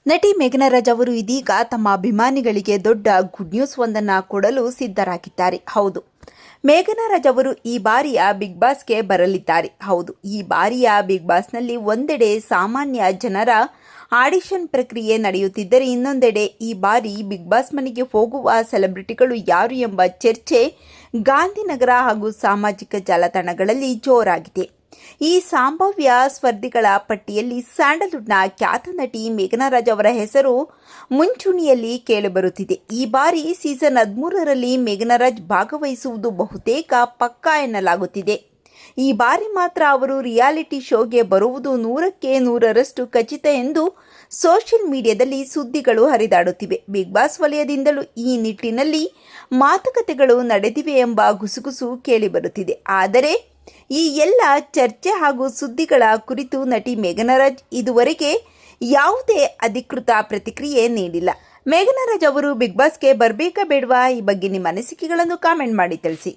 ನಟಿ ಮೇಘನಾ ರಾಜ್ ಅವರು ಇದೀಗ ತಮ್ಮ ಅಭಿಮಾನಿಗಳಿಗೆ ದೊಡ್ಡ ಗುಡ್ ನ್ಯೂಸ್ ಒಂದನ್ನು ಕೊಡಲು ಸಿದ್ಧರಾಗಿದ್ದಾರೆ. ಹೌದು, ಮೇಘನಾ ರಾಜ್ ಅವರು ಈ ಬಾರಿಯ ಬಿಗ್ ಬಾಸ್ಗೆ ಬರಲಿದ್ದಾರೆ. ಹೌದು, ಈ ಬಾರಿಯ ಬಿಗ್ ಬಾಸ್ನಲ್ಲಿ ಒಂದೆಡೆ ಸಾಮಾನ್ಯ ಜನರ ಆಡಿಷನ್ ಪ್ರಕ್ರಿಯೆ ನಡೆಯುತ್ತಿದ್ದರೆ, ಇನ್ನೊಂದೆಡೆ ಈ ಬಾರಿ ಬಿಗ್ ಬಾಸ್ ಮನೆಗೆ ಹೋಗುವ ಸೆಲೆಬ್ರಿಟಿಗಳು ಯಾರು ಎಂಬ ಚರ್ಚೆ ಗಾಂಧಿನಗರ ಹಾಗೂ ಸಾಮಾಜಿಕ ಜಾಲತಾಣಗಳಲ್ಲಿ ಜೋರಾಗಿದೆ. ಈ ಸಂಭಾವ್ಯ ಸ್ಪರ್ಧಿಗಳ ಪಟ್ಟಿಯಲ್ಲಿ ಸ್ಯಾಂಡಲ್ವುಡ್ನ ಖ್ಯಾತ ನಟಿ ಮೇಘನಾ ರಾಜ್ ಅವರ ಹೆಸರು ಮುಂಚೂಣಿಯಲ್ಲಿ ಕೇಳಿಬರುತ್ತಿದೆ. ಈ ಬಾರಿ ಸೀಸನ್ 13ರಲ್ಲಿ ಮೇಘನಾ ರಾಜ್ ಭಾಗವಹಿಸುವುದು ಬಹುತೇಕ ಪಕ್ಕಾ ಎನ್ನಲಾಗುತ್ತಿದೆ. ಈ ಬಾರಿ ಮಾತ್ರ ಅವರು ರಿಯಾಲಿಟಿ ಶೋಗೆ ಬರುವುದು 100ಕ್ಕೆ 100ರಷ್ಟು ಖಚಿತ ಎಂದು ಸೋಷಿಯಲ್ ಮೀಡಿಯಾದಲ್ಲಿ ಸುದ್ದಿಗಳು ಹರಿದಾಡುತ್ತಿವೆ. ಬಿಗ್ ಬಾಸ್ ವಲಯದಿಂದಲೂ ಈ ನಿಟ್ಟಿನಲ್ಲಿ ಮಾತುಕತೆಗಳು ನಡೆದಿವೆ ಎಂಬ ಗುಸುಗುಸು ಕೇಳಿಬರುತ್ತಿದೆ. ಆದರೆ ಈ ಎಲ್ಲ ಚರ್ಚೆ ಹಾಗೂ ಸುದ್ದಿಗಳ ಕುರಿತು ನಟಿ ಮೇಘನಾ ರಾಜ್ ಇದುವರೆಗೆ ಯಾವುದೇ ಅಧಿಕೃತ ಪ್ರತಿಕ್ರಿಯೆ ನೀಡಿಲ್ಲ. ಮೇಘನಾ ರಾಜ್ ಅವರು ಬಿಗ್ ಬಾಸ್ಗೆ ಬರಬೇಕಾ ಬೇಡವಾ? ಈ ಬಗ್ಗೆ ನಿಮ್ಮ ಅನಿಸಿಕೆಗಳನ್ನು ಕಾಮೆಂಟ್ ಮಾಡಿ ತಿಳಿಸಿ.